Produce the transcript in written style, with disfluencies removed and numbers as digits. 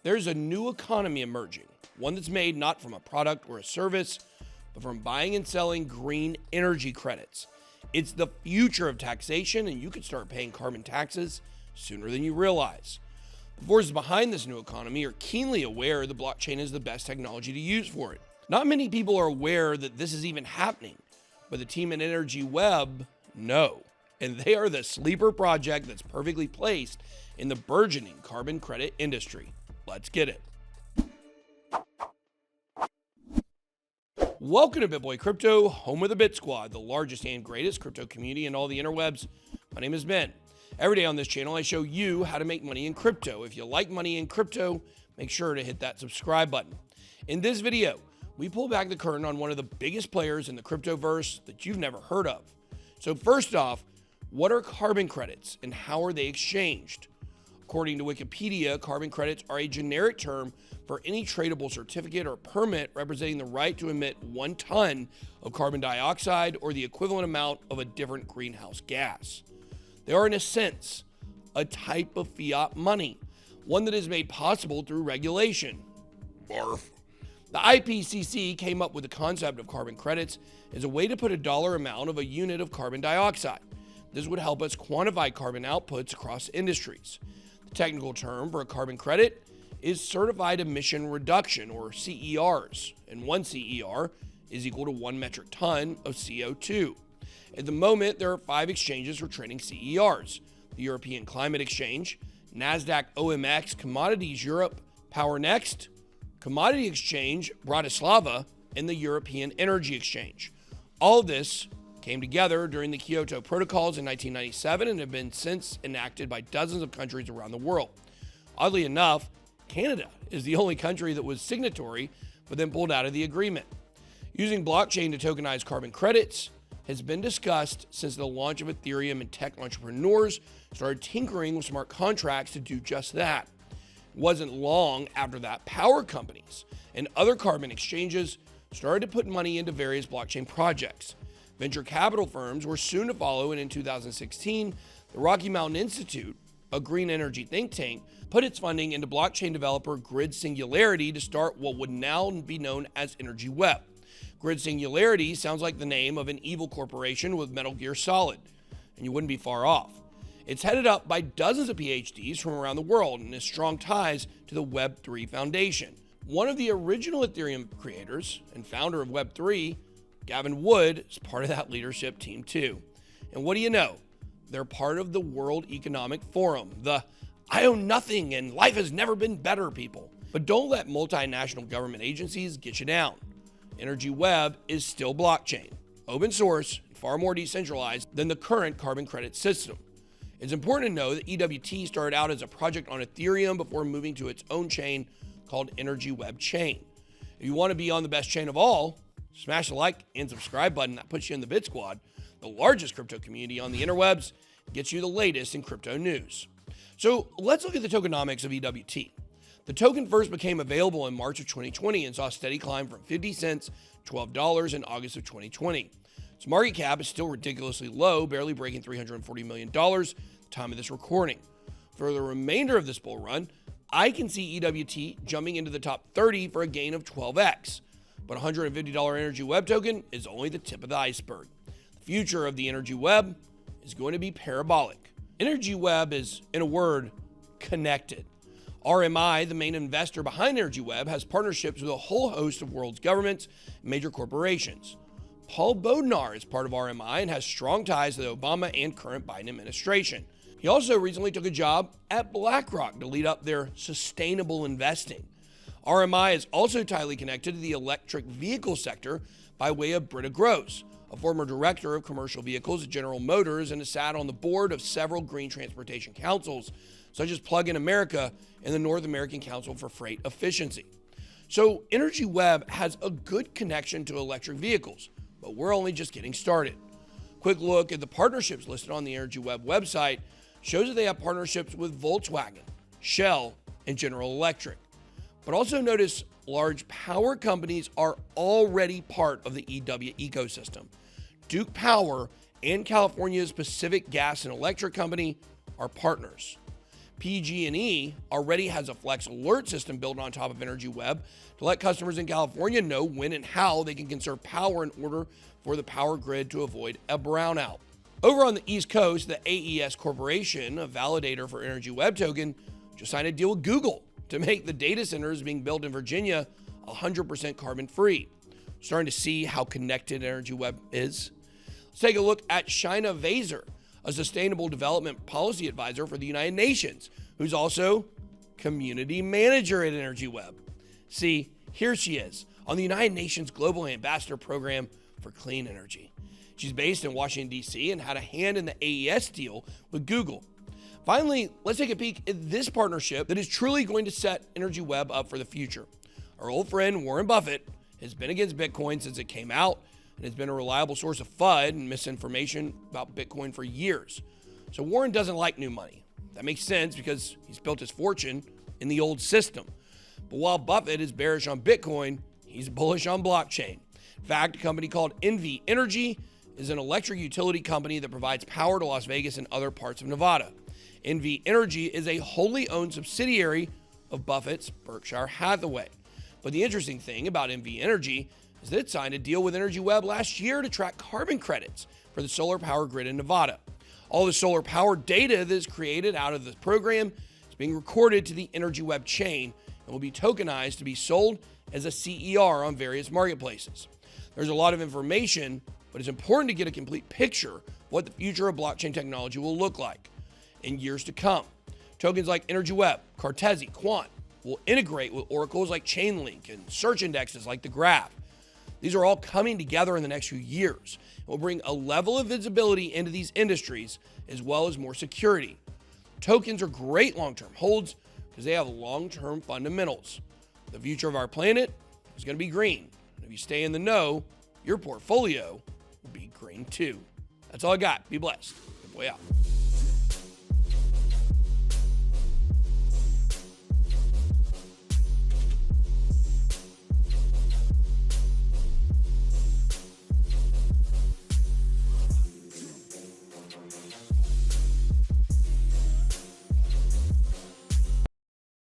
There's a new economy emerging, one that's made not from a product or a service, but from buying and selling green energy credits. It's the future of taxation, and you can start paying carbon taxes sooner than you realize. The forces behind this new economy are keenly aware the blockchain is the best technology to use for it. Not many people are aware that this is even happening, but the team at Energy Web know. And they are the sleeper project that's perfectly placed in the burgeoning carbon credit industry. Let's get it. Welcome to BitBoy Crypto, home of the BitSquad, the largest and greatest crypto community in all the interwebs. My name is Ben. Every day on this channel, I show you how to make money in crypto. If you like money in crypto, make sure to hit that subscribe button. In this video, we pull back the curtain on one of the biggest players in the cryptoverse that you've never heard of. So first off, what are carbon credits and how are they exchanged? According to Wikipedia, carbon credits are a generic term for any tradable certificate or permit representing the right to emit 1 ton of carbon dioxide or the equivalent amount of a different greenhouse gas. They are, in a sense, a type of fiat money, one that is made possible through regulation. Barf. The IPCC came up with the concept of carbon credits as a way to put a dollar amount of a unit of carbon dioxide. This would help us quantify carbon outputs across industries. The technical term for a carbon credit is certified emission reduction, or CERs, and 1 CER is equal to 1 metric ton of CO2. At the moment, there are 5 exchanges for trading CERs: the European Climate Exchange, NASDAQ OMX Commodities Europe, PowerNext, Commodity Exchange Bratislava, and the European Energy Exchange. All of this came together during the Kyoto Protocols in 1997 and have been since enacted by dozens of countries around the world. Oddly enough, Canada is the only country that was signatory but then pulled out of the agreement. Using blockchain to tokenize carbon credits has been discussed since the launch of Ethereum, and tech entrepreneurs started tinkering with smart contracts to do just that. It wasn't long after that power companies and other carbon exchanges started to put money into various blockchain projects. Venture capital firms were soon to follow, and in 2016, the Rocky Mountain Institute, a green energy think tank, put its funding into blockchain developer Grid Singularity to start what would now be known as Energy Web. Grid Singularity sounds like the name of an evil corporation with Metal Gear Solid, and you wouldn't be far off. It's headed up by dozens of PhDs from around the world and has strong ties to the Web3 Foundation. One of the original Ethereum creators and founder of Web3, Gavin Wood, is part of that leadership team too. And what do you know? They're part of the World Economic Forum, the I own nothing and life has never been better people. But don't let multinational government agencies get you down. Energy Web is still blockchain, open source, and far more decentralized than the current carbon credit system. It's important to know that EWT started out as a project on Ethereum before moving to its own chain called Energy Web Chain. If you want to be on the best chain of all, smash the like and subscribe button. That puts you in the BitSquad, the largest crypto community on the interwebs, gets you the latest in crypto news. So let's look at the tokenomics of EWT. The token first became available in March of 2020 and saw a steady climb from 50 cents to $12 in August of 2020. Its market cap is still ridiculously low, barely breaking $340 million at the time of this recording. For the remainder of this bull run, I can see EWT jumping into the top 30 for a gain of 12x. But $150 Energy Web token is only the tip of the iceberg. The future of the Energy Web is going to be parabolic. Energy Web is, in a word, connected. RMI, the main investor behind Energy Web, has partnerships with a whole host of world's governments and major corporations. Paul Bodnar is part of RMI and has strong ties to the Obama and current Biden administration. He also recently took a job at BlackRock to lead up their sustainable investing. RMI is also tightly connected to the electric vehicle sector by way of Britta Gross, a former director of commercial vehicles at General Motors, and has sat on the board of several green transportation councils, such as Plug-in America and the North American Council for Freight Efficiency. So Energy Web has a good connection to electric vehicles, but we're only just getting started. Quick look at the partnerships listed on the Energy Web website shows that they have partnerships with Volkswagen, Shell, and General Electric. But also notice large power companies are already part of the EW ecosystem. Duke Power and California's Pacific Gas and Electric Company are partners. PG&E already has a Flex alert system built on top of Energy Web to let customers in California know when and how they can conserve power in order for the power grid to avoid a brownout. Over on the East Coast, the AES Corporation, a validator for Energy Web token, just signed a deal with Google to make the data centers being built in Virginia 100% carbon-free. Starting to see how connected Energy Web is. Let's take a look at Shina Vaser, a sustainable development policy advisor for the United Nations, who's also community manager at Energy Web. See, here she is on the United Nations Global Ambassador Program for Clean Energy. She's based in Washington, D.C. and had a hand in the AES deal with Google. Finally, let's take a peek at this partnership that is truly going to set Energy Web up for the future. Our old friend Warren Buffett has been against Bitcoin since it came out and has been a reliable source of FUD and misinformation about Bitcoin for years. So Warren doesn't like new money. That makes sense because he's built his fortune in the old system. But while Buffett is bearish on Bitcoin, he's bullish on blockchain. In fact, a company called Me Energy is an electric utility company that provides power to Las Vegas and other parts of Nevada. Me Energy is a wholly owned subsidiary of Buffett's Berkshire Hathaway. But the interesting thing about Me Energy is that it signed a deal with Energy Web last year to track carbon credits for the solar power grid in Nevada. All the solar power data that is created out of this program is being recorded to the Energy Web chain and will be tokenized to be sold as a CER on various marketplaces. There's a lot of information, but it's important to get a complete picture of what the future of blockchain technology will look like in years to come. Tokens like Energy Web, Cartesi, Quant will integrate with oracles like Chainlink and search indexes like the Graph. These are all coming together in the next few years. It will bring a level of visibility into these industries as well as more security. Tokens are great long-term holds because they have long-term fundamentals. The future of our planet is going to be green. And if you stay in the know, your portfolio will be green too. That's all I got. Be blessed. Good boy out.